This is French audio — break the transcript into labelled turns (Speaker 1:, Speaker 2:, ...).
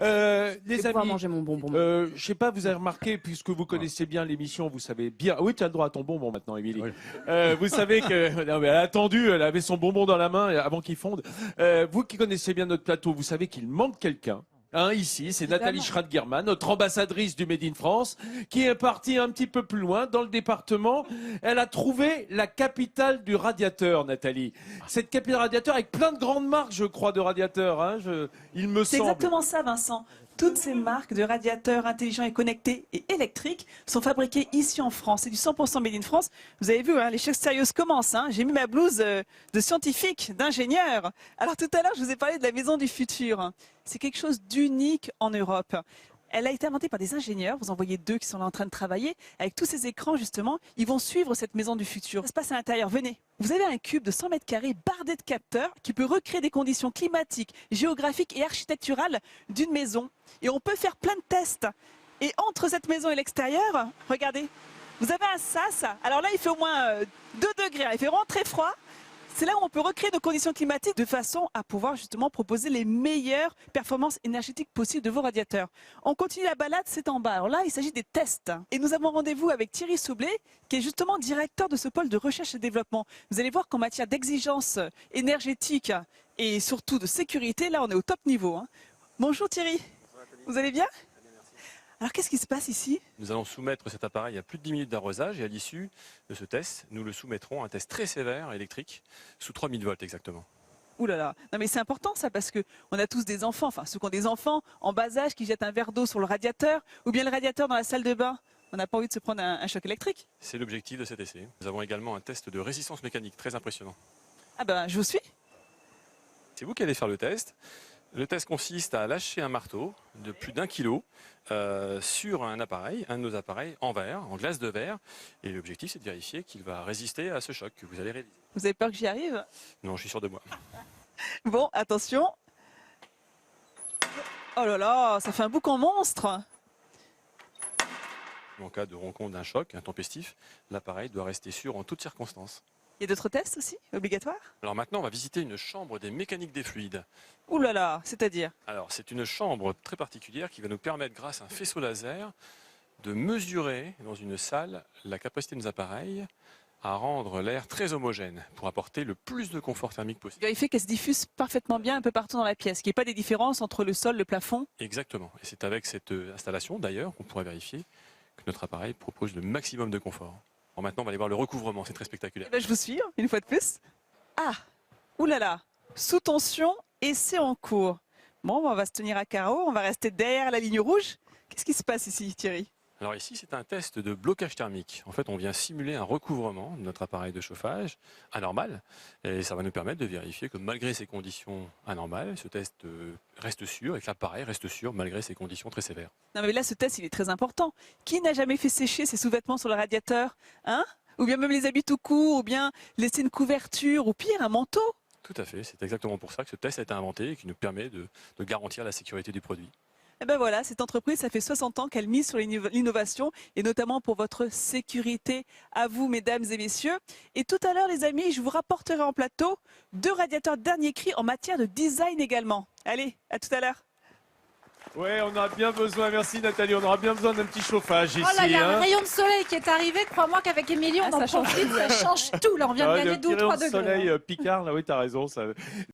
Speaker 1: Les
Speaker 2: pouvoir
Speaker 1: amis,
Speaker 2: manger mon bonbon.
Speaker 1: je sais pas, vous avez remarqué, puisque vous connaissez bien l'émission, vous savez bien. Oui, tu as le droit à ton bonbon maintenant, Émilie.
Speaker 3: Oui.
Speaker 1: Vous savez que non, mais elle a attendu, elle avait son bonbon dans la main avant qu'il fonde. Vous qui connaissez bien notre plateau, vous savez qu'il manque quelqu'un. Hein, ici, c'est Nathalie Schratt-Guerman, notre ambassadrice du Made in France, qui est partie un petit peu plus loin dans le département. Elle a trouvé la capitale du radiateur, Nathalie. Cette capitale radiateur avec plein de grandes marques, je crois, de radiateurs. Hein, il me
Speaker 4: C'est
Speaker 1: semble.
Speaker 4: exactement ça, Vincent. Toutes ces marques de radiateurs intelligents et connectés et électriques sont fabriquées ici en France. C'est du 100% Made in France. Vous avez vu, hein, les choses sérieuses commencent. Hein. J'ai mis ma blouse de scientifique, d'ingénieur. Alors tout à l'heure, je vous ai parlé de la maison du futur. C'est quelque chose d'unique en Europe. Elle a été inventée par des ingénieurs. Vous en voyez deux qui sont là en train de travailler. Avec tous ces écrans, justement, ils vont suivre cette maison du futur. Ça se passe à l'intérieur. Venez. Vous avez un cube de 100 mètres carrés bardé de capteurs qui peut recréer des conditions climatiques, géographiques et architecturales d'une maison. Et on peut faire plein de tests. Et entre cette maison et l'extérieur, regardez, vous avez un sas. Alors là, il fait au moins 2 degrés. Il fait vraiment très froid. C'est là où on peut recréer nos conditions climatiques de façon à pouvoir justement proposer les meilleures performances énergétiques possibles de vos radiateurs. On continue la balade, c'est en bas. Alors là, il s'agit des tests. Et nous avons rendez-vous avec Thierry Soublet, qui est justement directeur de ce pôle de recherche et développement. Vous allez voir qu'en matière d'exigence énergétique et surtout de sécurité, là, on est au top niveau. Hein. Bonjour Thierry, vous allez bien ? Alors qu'est-ce qui se passe ici?
Speaker 3: Nous allons soumettre cet appareil à plus de 10 minutes d'arrosage et à l'issue de ce test, nous le soumettrons à un test très sévère électrique sous 3000 volts exactement.
Speaker 4: Ouh là là, non mais c'est important ça parce que on a tous des enfants, enfin ceux qui ont des enfants en bas âge qui jettent un verre d'eau sur le radiateur ou bien le radiateur dans la salle de bain. On n'a pas envie de se prendre un choc électrique.
Speaker 3: C'est l'objectif de cet essai. Nous avons également un test de résistance mécanique très impressionnant.
Speaker 4: Ah ben je vous suis.
Speaker 3: C'est vous qui allez faire le test. Le test consiste à lâcher un marteau de plus d'1 kilo sur un appareil, un de nos appareils en verre, en glace de verre. Et l'objectif, c'est de vérifier qu'il va résister à ce choc que vous allez réaliser.
Speaker 4: Vous avez peur que j'y arrive?
Speaker 3: Non, je suis sûr de moi.
Speaker 4: Bon, attention. Oh là là, ça fait un boucan monstre.
Speaker 3: En cas de rencontre d'un choc intempestif, l'appareil doit rester sûr en toutes circonstances.
Speaker 4: Il y a d'autres tests aussi, obligatoires?
Speaker 3: Alors maintenant, on va visiter une chambre des mécaniques des fluides.
Speaker 4: Ouh là là, c'est-à-dire?
Speaker 3: Alors, c'est une chambre très particulière qui va nous permettre, grâce à un faisceau laser, de mesurer dans une salle la capacité de nos appareils à rendre l'air très homogène pour apporter le plus de confort thermique possible.
Speaker 4: Vérifier qu'elle se diffuse parfaitement bien un peu partout dans la pièce, qu'il n'y ait pas des différences entre le sol, le plafond.
Speaker 3: Exactement. Et c'est avec cette installation, d'ailleurs, qu'on pourra vérifier que notre appareil propose le maximum de confort. Alors maintenant, on va aller voir le recouvrement, c'est très spectaculaire.
Speaker 4: Eh ben, je vous suis, une fois de plus. Ah, ouh là là, sous tension et c'est en cours. Bon, on va se tenir à carreau, on va rester derrière la ligne rouge. Qu'est-ce qui se passe ici, Thierry?
Speaker 3: Alors ici, c'est un test de blocage thermique. En fait, on vient simuler un recouvrement de notre appareil de chauffage anormal. Et ça va nous permettre de vérifier que malgré ces conditions anormales, ce test reste sûr et que l'appareil reste sûr malgré ces conditions très sévères.
Speaker 4: Non mais là, ce test, il est très important. Qui n'a jamais fait sécher ses sous-vêtements sur le radiateur? Hein? Ou bien même les habits tout court, ou bien laisser une couverture, ou pire, un manteau?
Speaker 3: Tout à fait, c'est exactement pour ça que ce test a été inventé et qui nous permet de garantir la sécurité du produit.
Speaker 4: Eh ben voilà, cette entreprise, ça fait 60 ans qu'elle mise sur l'innovation et notamment pour votre sécurité à vous, mesdames et messieurs. Et tout à l'heure, les amis, je vous rapporterai en plateau 2 radiateurs dernier cri en matière de design également. Allez, à tout à l'heure.
Speaker 1: Ouais, on aura bien besoin, merci Nathalie, on aura bien besoin d'un petit chauffage ici.
Speaker 2: Oh là, il y a un
Speaker 1: hein.
Speaker 2: rayon de soleil qui est arrivé. Crois-moi qu'avec Émilie, on en profite. Ça change tout. Là, on vient de gagner 2 ou 3
Speaker 1: Le
Speaker 2: degrés.
Speaker 1: soleil Picard, là, oui, t'as raison. Ça...